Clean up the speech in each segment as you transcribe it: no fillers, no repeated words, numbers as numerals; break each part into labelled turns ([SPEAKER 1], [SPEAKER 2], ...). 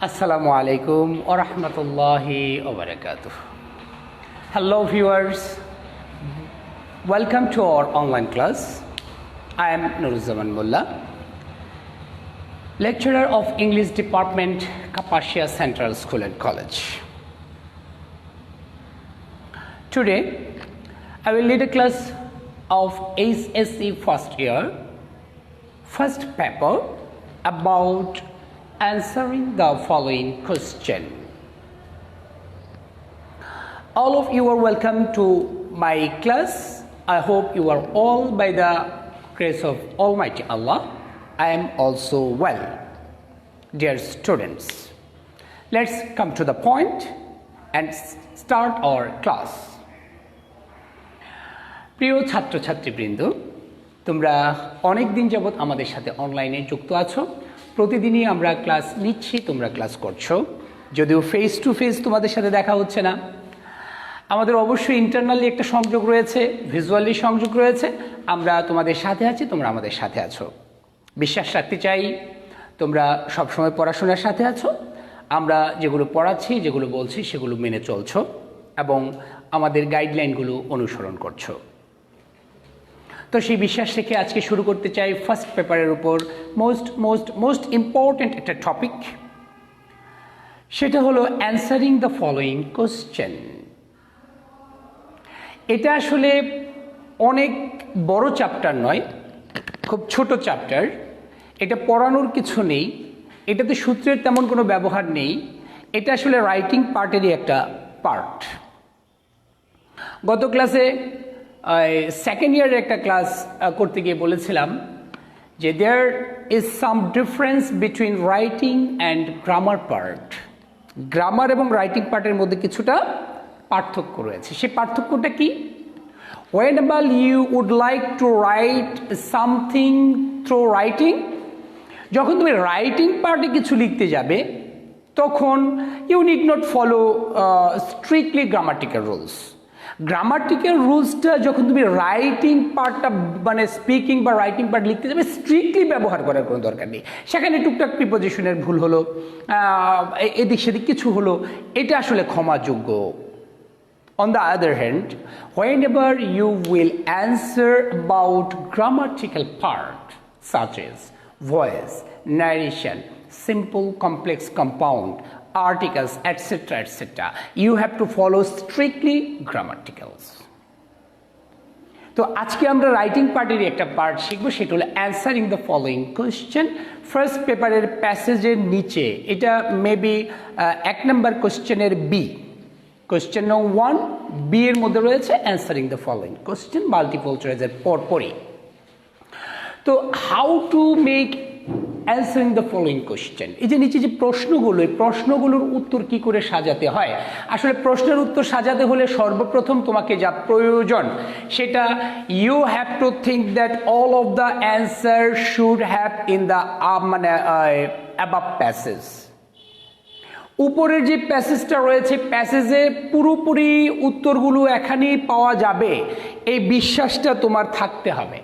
[SPEAKER 1] Assalamu alaikum wa rahmatullahi wa barakatuh. Hello viewers, welcome to our online class. I am Nuruzzaman Mullah, lecturer of English Department, Kapashia Central School and College. Today, I will lead a class of HSC first year, first paper about answering the following question. All of you are welcome to my class. I hope you are all by the grace of Almighty Allah. I am also well. Dear students, let's come to the point and start our class. প্রিয় ছাত্রছাত্রীবৃন্দ, তোমরা অনেক দিন যাবত আমাদের সাথে অনলাইনে যুক্ত আছো। প্রতিদিনই আমরা ক্লাস নিচ্ছি, তোমরা ক্লাস করছো, যদিও ফেস টু ফেস তোমাদের সাথে দেখা হচ্ছে না। আমাদের অবশ্যই ইন্টারনালি একটা সংযোগ রয়েছে, ভিজুয়ালি সংযোগ রয়েছে। আমরা তোমাদের সাথে আছি, তোমরা আমাদের সাথে আছো। বিশ্বাস রাখতে চাই তোমরা সবসময় পড়াশোনার সাথে আছো। আমরা যেগুলো পড়াচ্ছি, যেগুলো বলছি, সেগুলো মেনে চলছো এবং আমাদের গাইডলাইনগুলো অনুসরণ করছো। তো সেই বিশ্বাস রেখে আজকে শুরু করতে চাই ফার্স্ট পেপারের উপর মোস্ট ইম্পর্ট্যান্ট একটা টপিক, সেটা হলো অ্যান্সারিং দ্য ফলোয়িং কোশ্চেন। এটা আসলে অনেক বড় চ্যাপ্টার নয়, খুব ছোট চ্যাপ্টার। এটা পড়ানোর কিছু নেই, এটাতে সূত্রের তেমন কোনো ব্যবহার নেই। এটা আসলে রাইটিং পার্টেরই একটা পার্ট। গত ক্লাসে সেকেন্ড ইয়ারের একটা ক্লাস করতে গিয়ে বলেছিলাম যে there is some difference between writing and grammar part. Grammar এবং রাইটিং পার্টের মধ্যে কিছুটা পার্থক্য রয়েছে। সেই পার্থক্যটা কি? whenever you would like to write something through writing, যখন তুমি রাইটিং পার্টে কিছু লিখতে যাবে তখন you need not follow strictly grammatical rules. Grammatical রুলসটা যখন তুমি রাইটিং পার্টটা মানে স্পিকিং বা রাইটিং পার্ট লিখতে যাবে স্ট্রিক্টলি ব্যবহার করার কোনো দরকার নেই। সেখানে টুকটাক প্রিপোজিশনের ভুল হলো, এদিক সেদিক কিছু হলো, এটা আসলে ক্ষমাযোগ্য। On the other hand, whenever you will answer about grammatical part such as voice, narration, simple, complex, compound, articles, etc., etc., you have to follow strictly grammaticals. তো আজকে আমরা রাইটিং পার্টের একটা পার্ট শিখবো, সেটা হলো answering the following question. First পেপারের প্যাসেজের নিচে এটা মেবি 1 নম্বর কোশ্চেনের বি, কোশ্চেন নং 1 বি এর মধ্যে রয়েছে answering the following question, multiple চয়েসের পরপরই। তো how to make answering the following question, এই যে নিচে যে প্রশ্নগুলো, এই প্রশ্নগুলোর উত্তর কি করে সাজাতে হয়। আসলে প্রশ্নের উত্তর সাজাতে হলে সর্বপ্রথম তোমাকে যা প্রয়োজন সেটা you have to think that all of the answer should have in the above passage. উপরের যে প্যাসেজটা রয়েছে, প্যাসেজে পুরোপুরি উত্তরগুলো এখানেই পাওয়া যাবে, এই বিশ্বাসটা তোমার থাকতে হবে।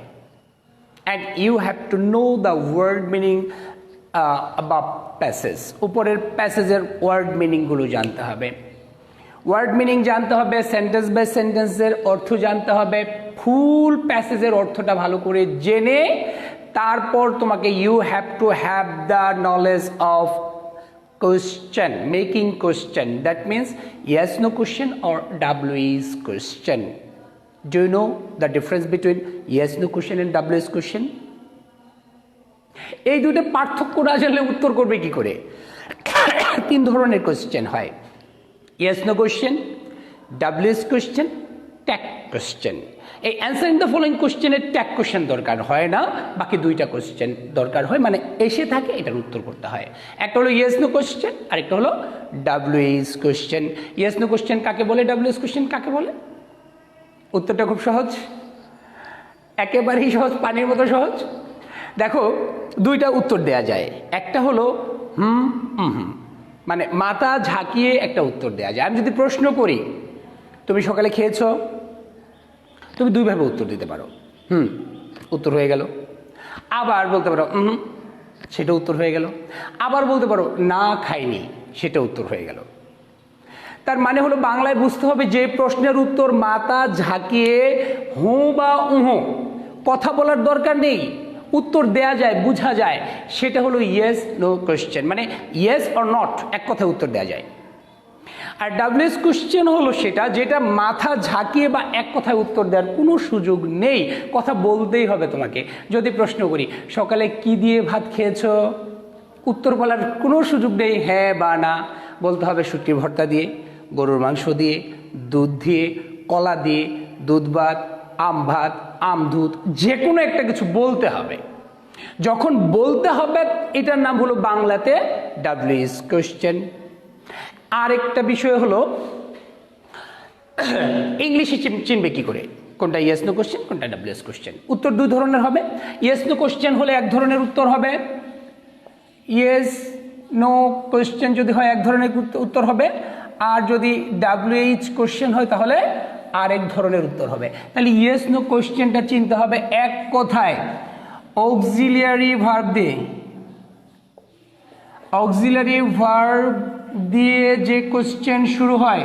[SPEAKER 1] and you have to know the word meaning above passage. উপরের প্যাসেজের ওয়ার্ড মিনিংগুলো জানতে হবে, ওয়ার্ড মিনিং জানতে হবে, সেন্টেন্স বাই সেন্টেন্সের অর্থ জানতে হবে, ফুল প্যাসেজের অর্থটা ভালো করে জেনে তারপর তোমাকে you have to have the knowledge of question, making question. That means yes no question or WS question. Do you know the difference between yes no question and WS question? এই দুটো পার্থক্য না জানলে উত্তর করবে কি করে? 3 ধরনের কোশ্চেন হয়, yes no question, WS question, tag question. এই অ্যান্সারিং দ্য ফলোয়িং কোশ্চেনের ট্যাগ কোশ্চেন দরকার হয় না, বাকি 2টা কোশ্চেন দরকার হয়, মানে এসে থাকে এটার উত্তর করতে হয়। একটা হলো ইয়েস নো কোশ্চেন, আরেকটা হলো WH question. Yes no question কাকে বলে, ডাব্লিউএস কোশ্চেন কাকে বলে? উত্তরটা খুব সহজ, একেবারেই সহজ, পানির মতো সহজ। দেখো 2টা উত্তর দেয়া যায়, একটা হলো মানে মাথা ঝাঁকিয়ে একটা উত্তর দেয়া যায়। আমি যদি প্রশ্ন করি তুমি সকালে খেয়েছো, তুমি 2 ভাবে উত্তর দিতে পারো, উত্তর হয়ে গেল। আবার বলতে পারো সেটা উত্তর হয়ে গেল। আবার বলতে পারো না খাইনি, সেটা উত্তর হয়ে গেল। তার মানে হলো বাংলায় বুঝতে হবে যে প্রশ্নের উত্তর মাথা ঝাঁকিয়ে হুঁ বা উহু কথা বলার দরকার নেই, উত্তর দেয়া যায়, বোঝা যায়, সেটা হলো ইয়েস নো কোশ্চেন, মানে ইয়েস অর নট এক কথায় উত্তর দেওয়া যায়। আর ডাব্লিউএস কোশ্চেন হলো সেটা যেটা মাথা ঝাঁকিয়ে বা এক কথায় উত্তর দেওয়ার কোনো সুযোগ নেই, কথা বলতেই হবে তোমাকে। যদি প্রশ্ন করি সকালে কি দিয়ে ভাত খেয়েছো, উত্তর বলার কোনো সুযোগ নেই, হ্যাঁ বা না, বলতে হবে শুটকির ভর্তা দিয়ে, গরুর মাংস দিয়ে, দুধ দিয়ে, কলা দিয়ে, দুধ ভাত, আম ভাত, আম দুধ, যে কোনো একটা কিছু বলতে হবে। যখন বলতে হবে এটার নাম হলো বাংলাতে ডাব্লিউএস কোশ্চেন। আরেকটা বিষয় হলো ইংলিশে চিনবে কি করে কোনটা ইয়েস নো কোশ্চেন কোনটা ডাব্লিউএস কোশ্চেন। উত্তর দুই ধরনের হবে। ইয়েস নো কোশ্চেন হলে এক ধরনের উত্তর হবে, ইয়েস নো কোশ্চেন যদি হয় এক ধরনের উত্তর হবে, আর যদি ডাব্লিউএইচ কোশ্চেন হয় তাহলে আরেক ধরনের উত্তর হবে। তাহলে ইয়েস নো কোশ্চেনটা চিনতে হবে এক কথায় অক্সিলিয়ারি ভার্ব দিয়ে, অক্সিলিয়ারি ভার্ব দিয়ে যে কোশ্চেন শুরু হয়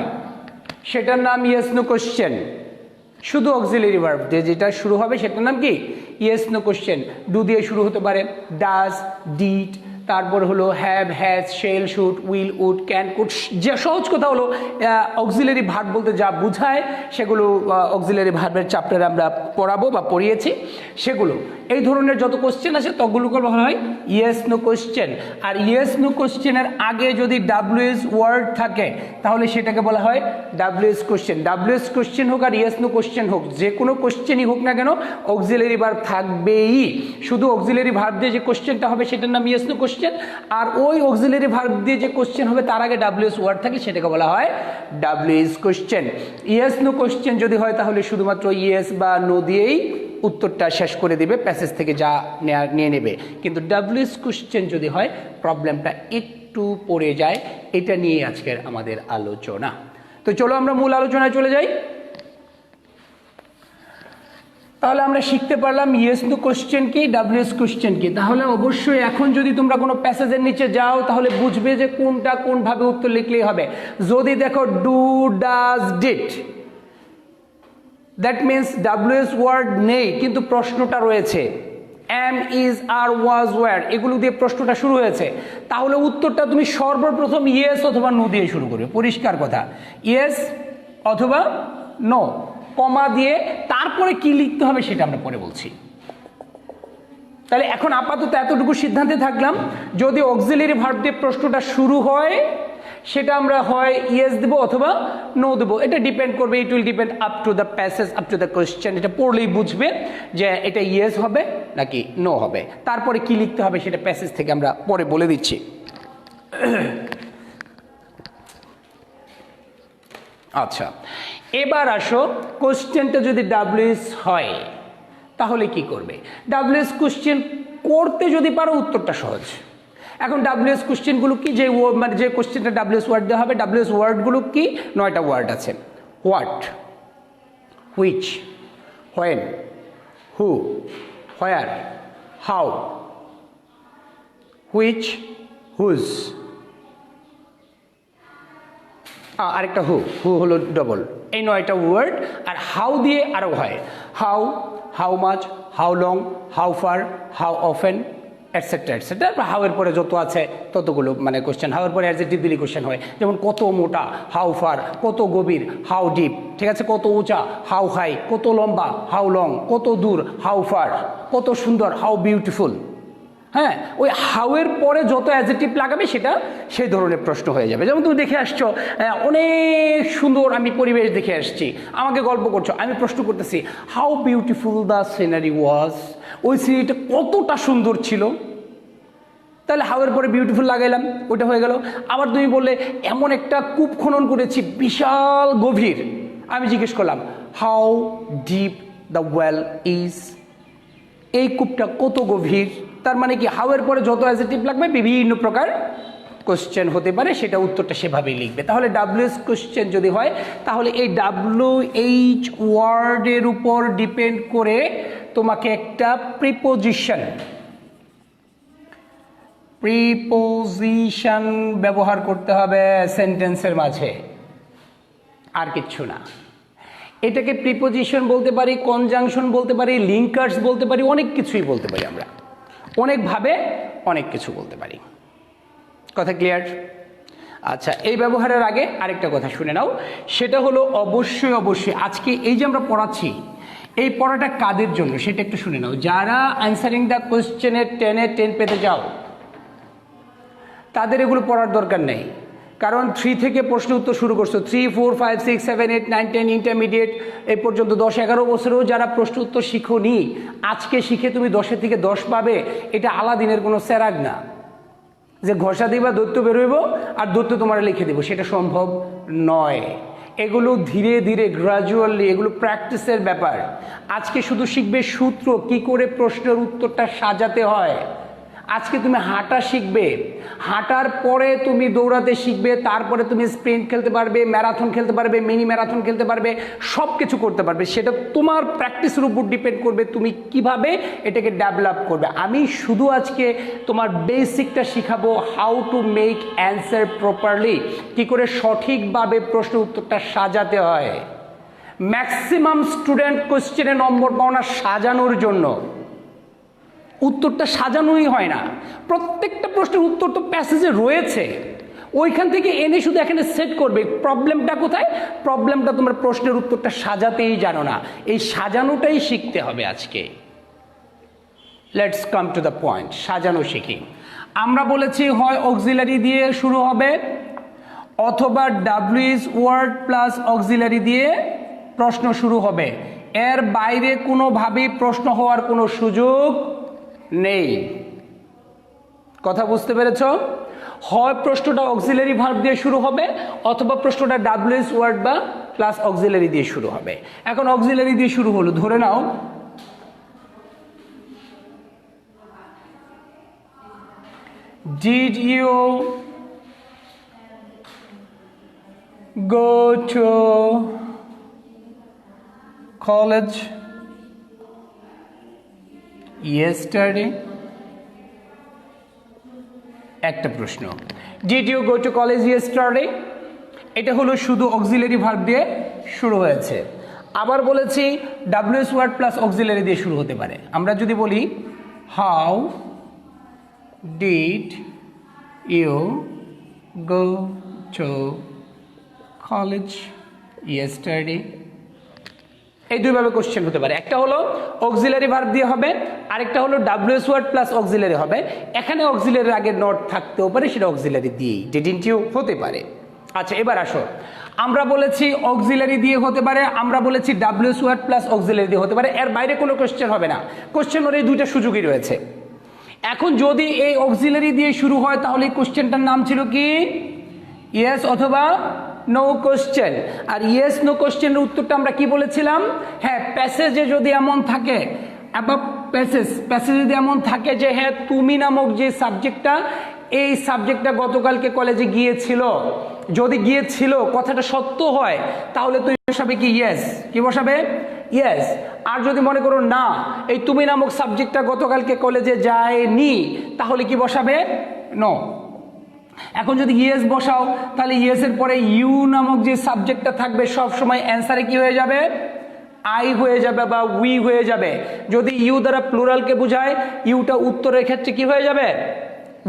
[SPEAKER 1] সেটার নাম ইয়েস নো কোশ্চেন। শুধু অক্সিলিয়ারি ভার্ব দিয়ে যেটা শুরু হবে সেটার নাম কি ইয়েস নো কোশ্চেন। ডু দিয়ে শুরু হতে পারে, ডাজ, ডিড, তারপর হলো have, has, shall, should, will, would, can, could. যে সহজ কথা হলো অক্সিলিয়ারি ভার্ব বলতে যা বোঝায় সেগুলো অক্সিলিয়ারি ভার্বের চ্যাপ্টারে আমরা পড়াবো বা পড়িয়েছি সেগুলো। এই ধরনের যত কোশ্চেন আছে ততগুলোকে বলা হয় ইয়েস নো কোশ্চেন। আর ইয়েস নো কোশ্চেনের আগে যদি ডাব্লিউএস ওয়ার্ড থাকে তাহলে সেটাকে বলা হয় ডাব্লিউএস কোশ্চেন। ডাব্লিউএস কোশ্চেন হোক আর ইয়েস নো কোশ্চেন হোক, যে কোনো কোশ্চেনই হোক না কেন অক্সিলিয়ারি ভার্ব থাকবেই। শুধু অক্সিলিয়ারি ভার্ব দিয়ে যে কোশ্চেনটা হবে সেটার নাম ইয়েস নো কোশ্চেন, আর ওই অক্সিলিয়ারি ভার্ব দিয়ে যে কোশ্চেন হবে তার আগে ডাব্লিউএস ওয়ার্ড থাকে সেটাকে বলা হয় WH question. Yes no question যদি হয় তাহলে শুধুমাত্র ইয়েস বা নো দিয়েই উত্তরটা শেষ করে দিবে, প্যাসেজ থেকে যা নিয়ে নেবে। কিন্তু ডাব্লিউএস কোশ্চেন যদি হয় প্রবলেমটা একটু পড়ে যায়। এটা নিয়ে আজকের আমাদের আলোচনা। তো চলো আমরা মূল আলোচনায় চলে যাই। তাহলে আমরা শিখতে পারলাম ইয়েস নো কোশ্চেন কি, ডাব্লিউএস কোশ্চেন কি। তাহলে অবশ্যই এখন যদি তোমরা কোনো প্যাসেজের নিচে যাও তাহলে বুঝবে যে কোনটা কোনভাবে উত্তর লিখলেই হবে। যদি দেখো do, does, did, that means WH word নেই কিন্তু প্রশ্নটা রয়েছে, am, is, are, was, were, এগুলো দিয়ে প্রশ্নটা শুরু হয়েছে, তাহলে উত্তরটা তুমি সর্বপ্রথম ইয়েস অথবা নো দিয়ে শুরু করবে। পরিষ্কার কথা, ইয়েস অথবা নো, কমা দিয়ে তারপরে কি লিখতে হবে সেটা আমরা পরে বলছি। তাহলে এখন আপাতত এতটুকু সিদ্ধান্তে থাকলাম, যদি অক্সিলিয়ারি ভার্ব দিয়ে প্রশ্নটা শুরু হয় সেটা আমরা হয় ইয়েস দেবো অথবা নো দেবো। এটা ডিপেন্ড করবে, it will depend up to the passage, up to the question. এটা পড়লেই বুঝবে যে এটা ইয়েস হবে নাকি নো হবে। তারপরে কি লিখতে হবে সেটা প্যাসেজ থেকে আমরা পরে বলে দিচ্ছি। আচ্ছা, এবার আসো কোশ্চেনটা যদি ডাব্লিউএস হয় তাহলে কি করবে। ডাব্লিউএস কোশ্চেন করতে যদি পারো উত্তরটা সহজ। এখন ডাব্লিউএস কোশ্চেনগুলো কি, যে মানে যে কোশ্চেনটা ডাব্লিউএস ওয়ার্ড দেওয়া হবে, ডাব্লিউএস ওয়ার্ডগুলো কি, 9টা ওয়ার্ড আছে। What, which, when, who, where, how, which, whose, আরেকটা হু, হু হলো ডবল। এই 9টা ওয়ার্ড। আর হাউ দিয়ে আরও হয়, how, how much, how long, how far, how often, etcetera etcetera. How এর পরে যত আছে ততগুলো মানে কোশ্চেন। হাউ এর পরে অ্যাডজেক্টিভ দিলে কোশ্চেন হয়, যেমন কত মোটা, হাউ ফার, কত গভীর, হাউ ডিপ, ঠিক আছে, কত উঁচা, হাউ হাই, কত লম্বা, হাউ লং, কত দূর, হাউ ফার, কত সুন্দর, হাউ বিউটিফুল। হ্যাঁ, ওই হাউয়ের পরে যত অ্যাডজেক্টিভ লাগাবে সেটা সেই ধরনের প্রশ্ন হয়ে যাবে। যেমন তুমি দেখে আসছো অনেক সুন্দর আমি পরিবেশ দেখে আসছি, আমাকে গল্প করছো, আমি প্রশ্ন করতেছি হাউ বিউটিফুল দ্য সিনারি ওয়াজ, ওই সিনারিটা কতটা সুন্দর ছিল। তাহলে হাউয়ের পরে বিউটিফুল লাগাইলাম, ওইটা হয়ে গেল। আবার তুমি বললে এমন একটা কূপ খনন করেছি বিশাল গভীর, আমি জিজ্ঞেস করলাম how deep the well is, এই কূপটা কত গভীর। তার মানে কি হাউয়ের পরে যত অ্যাডজেক্টিভ লাগবে বিভিন্ন প্রকার কোশ্চেন হতে পারে, সেটা উত্তরটা সেভাবেই লিখবে। তাহলে ডাব্লিউএস কোশ্চেন যদি হয় তাহলে এই ডাব্লিউএইচ ওয়ার্ডের উপর ডিপেন্ড করে তোমাকে একটা প্রিপোজিশন প্রিপোজিশন ব্যবহার করতে হবে সেন্টেন্সের মাঝে, আর কিচ্ছু না। এটাকে প্রিপোজিশন বলতে পারি, কনজাংশন বলতে পারি, লিঙ্কার্স বলতে পারি, অনেক কিছুই বলতে পারি আমরা, অনেকভাবে অনেক কিছু বলতে পারি। কথা ক্লিয়ার? আচ্ছা, এই ব্যবহারের আগে আরেকটা কথা শুনে নাও, সেটা হলো অবশ্যই অবশ্যই আজকে এই যে আমরা পড়াচ্ছি, এই পড়াটা কাদের জন্য সেটা একটু শুনে নাও। যারা অ্যান্সারিং দ্য কোয়েশ্চেনের 10 পেতে যাও তাদের এগুলো পড়ার দরকার নেই, কারণ 3 থেকে প্রশ্ন উত্তর শুরু করছো, 3, 4, 5, 6, 7, 8, 9, 10 ইন্টারমিডিয়েট এই পর্যন্ত 10-11 বছরেও যারা প্রশ্ন উত্তর শিখোনি, আজকে শিখে তুমি 10 থেকে 10 পাবে, এটা আলাদিনের কোনো সেরাগ না যে ঘষা দিবা দৈত্য বেরোইব আর দৈত্য তোমার লিখে দেবো, সেটা সম্ভব নয়। এগুলো ধীরে ধীরে গ্রাজুয়ালি, এগুলো প্র্যাকটিসের ব্যাপার। আজকে শুধু শিখবে সূত্র, কি করে প্রশ্নের উত্তরটা সাজাতে হয়। আজকে তুমি হাঁটা শিখবে, হাঁটার পরে তুমি দৌড়াতে শিখবে, তারপরে তুমি স্প্রিন্ট খেলতে পারবে, ম্যারাথন খেলতে পারবে, মিনি ম্যারাথন খেলতে পারবে, সব কিছু করতে পারবে। সেটা তোমার প্র্যাকটিসের উপর ডিপেন্ড করবে, তুমি কিভাবে এটাকে ডেভেলপ করবে। আমি শুধু আজকে তোমার বেসিকটা শিখাবো, how to make answer properly, কি করে সঠিকভাবে প্রশ্ন উত্তরটা সাজাতে হয়। ম্যাক্সিমাম স্টুডেন্ট কোশ্চেনে নম্বর পাও না সাজানোর জন্য, উত্তরটা সাজানোই হয় না। প্রত্যেকটা প্রশ্নের উত্তর তো প্যাসেজে রয়েছে, ওইখান থেকে এনে শুধু এখানে সেট করবে। প্রবলেমটা কোথায়? প্রবলেমটা তোমার প্রশ্নের উত্তরটা সাজাতেই জানো না, এই সাজানোটাই শিখতে হবে আজকে। Let's come to the point, সাজানো শিখি। আমরা বলেছি হয় অক্সিলারি দিয়ে শুরু হবে অথবা ডাব্লিউএস ওয়ার্ড প্লাস অক্সিলারি দিয়ে প্রশ্ন শুরু হবে, এর বাইরে কোনোভাবেই প্রশ্ন হওয়ার কোনো সুযোগ নেই। কথা বুঝতে পেরেছ? হয় প্রশ্নটা অক্সিলারি ভার্ব দিয়ে শুরু হবে অথবা প্রশ্নটা ডাব্লিউএস ওয়ার্ড বা প্লাস অক্সিলারি দিয়ে শুরু হবে। এখন অক্সিলারি দিয়ে শুরু হলো, ধরে নাও did you go to college yesterday? একটা প্রশ্ন, did you go to college yesterday, এটা হলো শুধু অক্সিলারি ভার্ব দিয়ে শুরু হয়েছে। আবার বলেছি ডাব্লিউএস ওয়ার্ড প্লাস অক্সিলারি দিয়ে শুরু হতে পারে। আমরা যদি বলি how did you go to college yesterday, এই দুইভাবে কোশ্চেন হতে পারে। একটা হলো অক্সিলারি ভার্ব দিয়ে হবে, আরেকটা হলো ডাব্লিউএস ওয়ার্ড প্লাস অক্সিলারি হবে। এখানে অক্সিলারির আগে নট থাকতেও পারে, সেটা অক্সিলারি দিয়েই ডিডন্ট ইউ হতে পারে। আচ্ছা, এবার আসো, আমরা বলেছি অক্সিলারি দিয়ে হতে পারে, আমরা বলেছি ডাব্লিউএস ওয়ার্ড প্লাস অক্সিলারি দিয়ে হতে পারে, এর বাইরে কোনো কোশ্চেন হবে না। কোশ্চেনের এই দুইটা সুযোগই রয়েছে। এখন যদি এই অক্সিলারি দিয়ে শুরু হয় তাহলে এই কোশ্চেনটার নাম ছিল কি? ইয়েস অথবা নো কোশ্চেন। আর ইয়েস নো কোশ্চেনের উত্তরটা আমরা কি বলেছিলাম? হ্যাঁ, প্যাসেজে যদি এমন থাকে, প্যাসেজ যদি এমন থাকে যে হ্যাঁ তুমি নামক যে সাবজেক্টটা, এই সাবজেক্টটা গতকালকে কলেজে গিয়েছিল, যদি গিয়েছিল কথাটা সত্য হয় তাহলে তুই বসাবে কি? ইয়েস। কি বসাবে? ইয়েস। আর যদি মনে করো না, এই তুমি নামক সাবজেক্টটা গতকালকে কলেজে যায়নি, তাহলে কি বসাবে? নো। এখন যদি ইয়েস বসাও তাহলে ইয়েসের পরে ইউ নামক যে সাবজেক্টটা থাকবে সব সময় অ্যান্সারে কি হয়ে যাবে? আই হয়ে যাবে বা উই হয়ে যাবে। যদি ইউ দ্বারা প্লুরালকে বোঝায়, ইউটা উত্তরের ক্ষেত্রে কি হয়ে যাবে?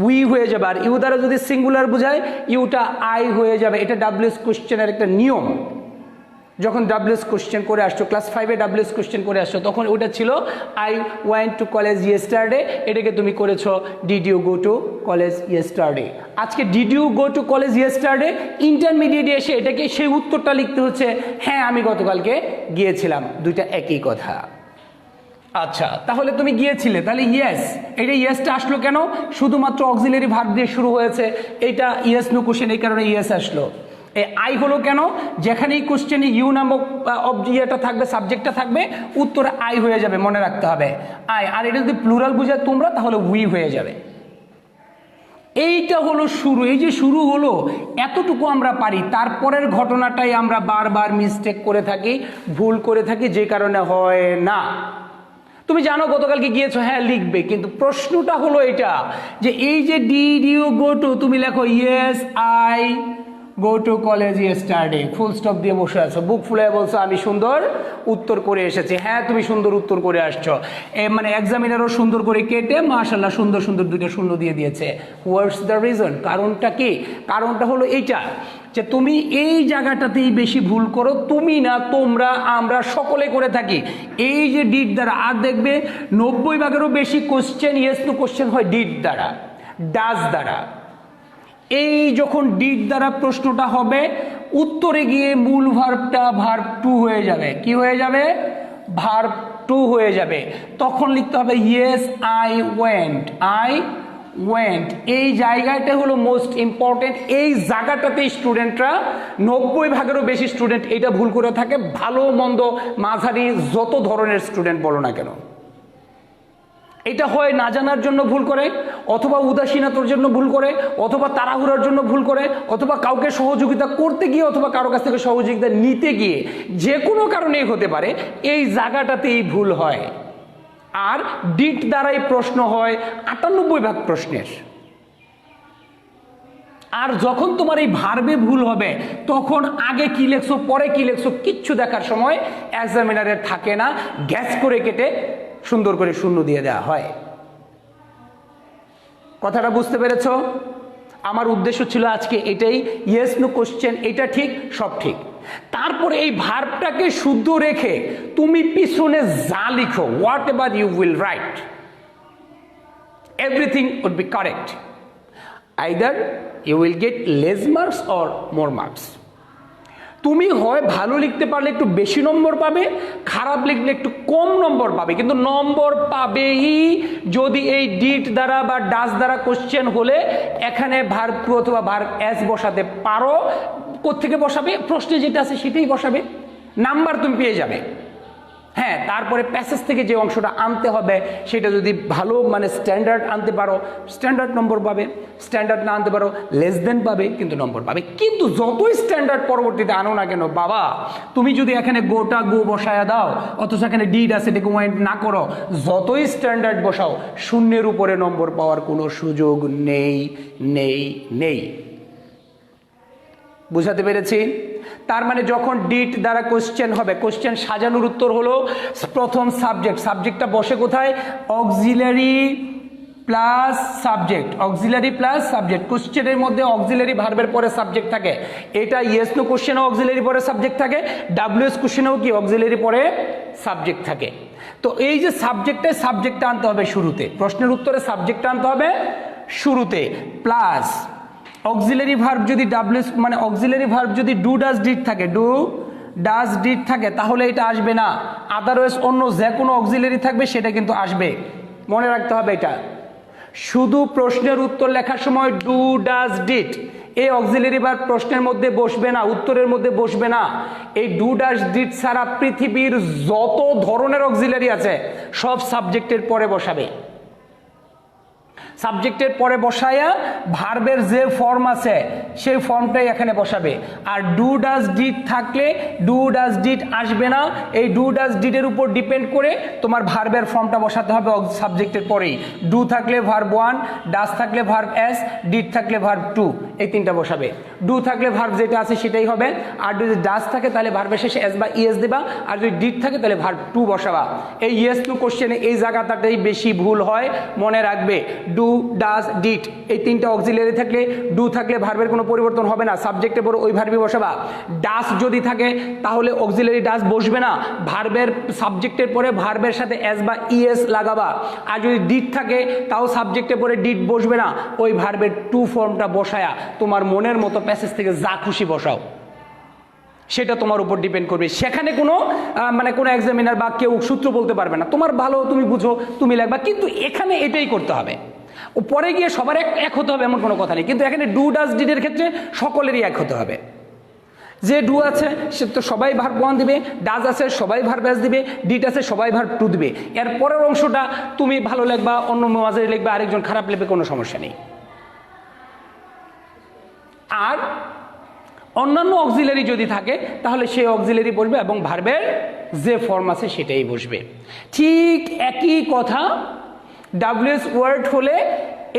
[SPEAKER 1] উই হয়ে যাবে। আর ইউ দ্বারা যদি সিঙ্গুলার বোঝায়, ইউটা আই হয়ে যাবে। এটা ডাব্লিউএস কোশ্চেনের একটা নিয়ম। যখন ডাব্লিউএস কোশ্চেন করে আসছো, ক্লাস 5-এ ডাব্লিউএস কোশ্চেন করে আসছো, তখন ওটা ছিল I went to college yesterday, এটাকে তুমি করেছো did you go to college yesterday. আজকে did you go to college yesterday, ইন্টারমিডিয়েটে এসে এটাকে সেই উত্তরটা লিখতে হচ্ছে হ্যাঁ আমি গতকালকে গিয়েছিলাম, দুইটা একই কথা। আচ্ছা, তাহলে তুমি গিয়েছিলে, তাহলে ইয়েস, এটা ইয়েসটা আসলো কেন? শুধুমাত্র অক্সিলারি ভার্ব দিয়ে শুরু হয়েছে, এটা ইয়েস নো কোশ্চেন, এই কারণে ইয়েস আসলো। এই আই হলো কেন? যেখানেই কোশ্চেনে ইউ নামক ইয়েটা থাকবে, সাবজেক্টটা থাকবে, উত্তর আই হয়ে যাবে, মনে রাখতে হবে আই। আর এটা যদি প্লুরাল বুঝায় তোমরা, তাহলে উই হয়ে যাবে। এইটা হলো শুরু। এই যে শুরু হলো, এতটুকু আমরা পারি, তারপরের ঘটনাটাই আমরা বারবার মিস্টেক করে থাকি, ভুল করে থাকি, যে কারণে হয় না। তো তুমি জানো গতকালকে গিয়েছো, হ্যাঁ লিখবে, কিন্তু প্রশ্নটা হলো এটা যে এই যে ডিড ইউ গো টু, তুমি লেখো yes I go to college yesterday, full stop দিয়ে বসে আছো, বুক ফুলে বলছো আমি সুন্দর উত্তর করে এসেছি। হ্যাঁ তুমি সুন্দর উত্তর করে আসছো, মানে এক্সামিনারও সুন্দর করে কেটে মাশাআল্লাহ সুন্দর সুন্দর দুটো শূন্য দিয়ে দিয়েছে। What's the reason? কারণটা কি? কারণটা হলো এইটা যে তুমি এই জায়গাটাতেই বেশি ভুল করো। তুমি না, তোমরা, আমরা সকলে করে থাকি এই যে ডিড দ্বারা। আর দেখবে 90% বেশি কোশ্চেন ইয়েস নো কোশ্চেন হয় ডিড দ্বারা, ডাজ দ্বারা। এই যখন ডিড দ্বারা প্রশ্নটা হবে, উত্তরে গিয়ে মূল ভার্বটা ভার্ব টু হয়ে যাবে। কি হয়ে যাবে? ভার্ব টু হয়ে যাবে। তখন লিখতে হবে yes I went, I went. এই জায়গাটা হলো মোস্ট ইম্পর্টেন্ট। এই জায়গাটাতে স্টুডেন্টরা 90%-এরও বেশি স্টুডেন্ট এটা ভুল করে থাকে। ভালো মন্দ মাঝারি যত ধরনের স্টুডেন্ট বলো না কেন, এটা হয় না জানার জন্য ভুল করে, অথবা উদাসীনতার জন্য ভুল করে, অথবা তাড়াহুড়ার জন্য ভুল করে, অথবা কাউকে সহযোগিতা করতে গিয়ে, অথবা কারো কাছ থেকে সহযোগিতা নিতে গিয়ে, যে কোনো কারণেই হতে পারে। এই জায়গাটাতেই ভুল হয়। আর ডিড দ্বারাই প্রশ্ন হয় 98% প্রশ্নের। আর যখন তোমার এই ভার্বে ভুল হবে, তখন আগে কি লেখছো পরে কি লেখছো কিচ্ছু দেখার সময় এক্সামিনারের থাকে না, গ্যাস করে কেটে সুন্দর করে শূন্য দিয়ে দেওয়া হয়। কথাটা বুঝতে পেরেছ? আমার উদ্দেশ্য ছিল আজকে এটাই, ইয়েস নো কোশ্চেন এটা ঠিক, সব ঠিক। তারপরে এই ভার্বটাকে শুদ্ধ রেখে তুমি পিছনে যা লিখো, whatever you will write, everything would be correct. Either you will get less marks or more marks. তুমি হয় ভালো লিখতে পারলে একটু বেশি নম্বর পাবে, খারাপ লিখলে একটু কম নম্বর পাবে, কিন্তু নম্বর পাবেই যদি এই ডিড দ্বারা বা ডাস দ্বারা কোশ্চেন হলে এখানে ভার্ব টু অথবা ভার্ব এস বসাতে পারো। কোত্থেকে বসাবে? প্রশ্নে যেটা আছে সেটাই বসাবে, নাম্বার তুমি পেয়ে যাবে। হ্যাঁ, তারপরে প্যাসেজ থেকে যে অংশটা আনতে হবে সেটা যদি ভালো মানে স্ট্যান্ডার্ড আনতে পারো, স্ট্যান্ডার্ড নম্বর পাবে। স্ট্যান্ডার্ড না আনতে পারো, লেস দেন পাবে, কিন্তু নম্বর পাবে। কিন্তু যতই স্ট্যান্ডার্ড পরবর্তীতে আনো না কেন বাবা, তুমি যদি এখানে গোটা গো বসায়া দাও, অথচ এখানে ডিড আছে এটাকে ওয়েন্ট না করো, যতই স্ট্যান্ডার্ড বসাও, শূন্যের উপরে নম্বর পাওয়ার কোনো সুযোগ নেই, নেই, নেই। বুঝাতে পেরেছি? তার মানে যখন ডিড দ্বারা কোশ্চেন হবে, কোশ্চেন সাজানোর উত্তর হলো প্রথম সাবজেক্ট। সাবজেক্টটা বসে কোথায়? Auxiliary plus subject, auxiliary plus subject. কোশ্চেনের মধ্যে অক্সিলারি ভার্বের পরে সাবজেক্ট থাকে। এটা ইয়েস নো কোশ্চেনও অক্সিলারি পরে সাবজেক্ট থাকে, ডাব্লিউএস কোশ্চেনেও কি অক্সিলারি পরে সাবজেক্ট থাকে। তো এই যে সাবজেক্টটা আনতে হবে শুরুতে, প্রশ্নের উত্তরে সাবজেক্টটা আনতে হবে শুরুতে, প্লাস অক্সিলারি ভার্ব যদি ডাব্লিউএস মানে অক্সিলারি ভার্ব যদি ডু ডাজ ডিড থাকে, ডু ডাজ ডিড থাকে, তাহলে এটা আসবে না। আদারওয়াইজ অন্য যে কোনো অক্সিলারি থাকবে সেটা কিন্তু আসবে, মনে রাখতে হবে এটা। শুধু প্রশ্নের উত্তর লেখার সময় ডু ডাজ ডিড এই অক্সিলারি ভার্ব প্রশ্নের মধ্যে বসবে না, উত্তরের মধ্যে বসবে না। এই ডু ডাজ ডিড ছাড়া পৃথিবীর যত ধরনের অক্সিলারি আছে সব সাবজেক্টের পরে বসাবে। সাবজেক্টের পরে বসায়া ভার্বের যে ফর্ম আছে সেই ফর্মটাই এখানে বসাবে। আর ডু ডাজ ডিড থাকলে ডু ডাজ ডিড আসবে না। এই ডু ডাজ ডিডের উপর ডিপেন্ড করে তোমার ভার্বের ফর্মটা বসাতে হবে সাবজেক্টের পরেই। ডু থাকলে ভার্ব 1, ডাজ থাকলে ভার্ব এস, ডিড থাকলে ভার্ব 2, এই তিনটা বসাবে। ডু থাকলে ভার্ব যেটা আছে সেটাই হবে, আর যদি ডাজ থাকে তাহলে ভার্বের শেষে এস বা ইএস দেবা, আর যদি ডিড থাকে তাহলে ভার্ব 2 বসাবা। এই ইয়েস নো কোশ্চেনে এই জায়গাটাতেই বেশি ভুল হয়, মনে রাখবে। ডু ডাজ ডিড এই তিনটা অক্সিলারি থাকলে, ডু থাকলে ভার্বের কোনো পরিবর্তন হবে না, সাবজেক্টের পরে ওই ভার্বই বসাবা। ডাজ যদি থাকে তাহলে অক্সিলারি ডাজ বসবে না, ভার্বের সাবজেক্টের পরে ভার্বের সাথে এস বা ইএস লাগাবা। আর যদি ডিড থাকে তাও সাবজেক্টের পরে ডিড বসবে না, ওই ভার্বের 2 ফর্মটা বসায়া তোমার মনের মতো প্যাসেজ থেকে যা খুশি বসাও, সেটা তোমার উপর ডিপেন্ড করবে। সেখানে কোনো মানে কোনো এক্সামিনার বা কেউ সূত্র বলতে পারবে না, তোমার ভালো তুমি বুঝো তুমি লিখবা, কিন্তু এখানে এটাই করতে হবে। ও পরে গিয়ে সবার এক হতে হবে এমন কোনো কথা নেই, কিন্তু এখানে ডু ডাজ ডিডের ক্ষেত্রে সকলেরই এক হতে হবে। যে ডু আছে সে তো সবাই ভার্ব 1 দিবে, ডাজ আছে সবাই ভার্ব এস দিবে, ডিড আছে সবাই ভার্ব 2 দিবে। এর পরের অংশটা তুমি ভালো লিখবা, অন্য মাঝারি লিখবা, আরেকজন খারাপ লিখবে, কোনো সমস্যা নেই। আর অন্যান্য অক্সিলারি যদি থাকে তাহলে সেই অক্সিলারি পড়বে এবং ভার্বের যে ফর্ম আছে সেটাই বসবে। ঠিক একই কথা ডাব্লিউএস ওয়ার্ড হলে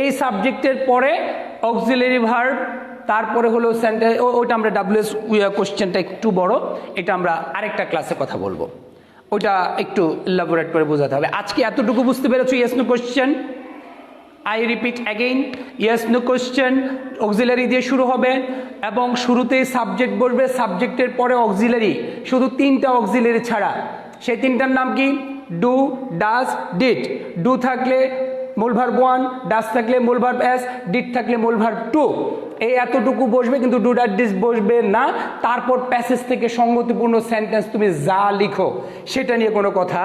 [SPEAKER 1] এই সাবজেক্টের পরে অক্সিলারি ভার্ব, তারপরে হলো সেন্টেন্স, ওইটা আমরা ডাব্লিউএস কোশ্চেনটা একটু বড়, এটা আমরা আরেকটা ক্লাসে কথা বলবো, ওইটা একটু ইলাবোরেট করে বোঝাতে হবে। আজকে এতটুকু বুঝতে পেরেছো? Yes no question, I repeat again, yes no question auxiliary দিয়ে শুরু হবে এবং শুরুতেই সাবজেক্ট বসবে, সাবজেক্টের পরে অক্সিলারি, শুধু 3টা অক্সিলারি ছাড়া। সেই 3টার নাম কি? Do, does, did. ডু থাকলে মূল ভার্ব 1, ডাজ থাকলে মূল ভার্ব এস, ডিড থাকলে মূল ভার্ব 2। এই এতটুকু বসবে, কিন্তু ডু ডাজ ডিড বসবে না। তারপর প্যাসেজ থেকে সঙ্গতিপূর্ণ সেন্টেন্স তুমি যা লিখো সেটা নিয়ে কোনো কথা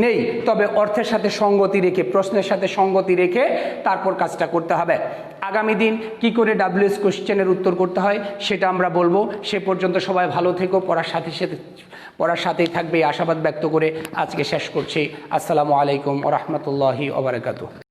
[SPEAKER 1] নেই, তবে অর্থের সাথে সঙ্গতি রেখে, প্রশ্নের সাথে সঙ্গতি রেখে তারপর কাজটা করতে হবে। আগামী দিন কি করে ডাব্লিউএস কোশ্চেনের উত্তর করতে হয় সেটা আমরা বলবো। সে পর্যন্ত সবাই ভালো থেকো, পড়ার সাথেই থাকবে এই আশাবাদ ব্যক্ত করে আজকে শেষ করছি। আসসালামু আলাইকুম ওয়া রাহমাতুল্লাহি ওয়া বারাকাতুহু।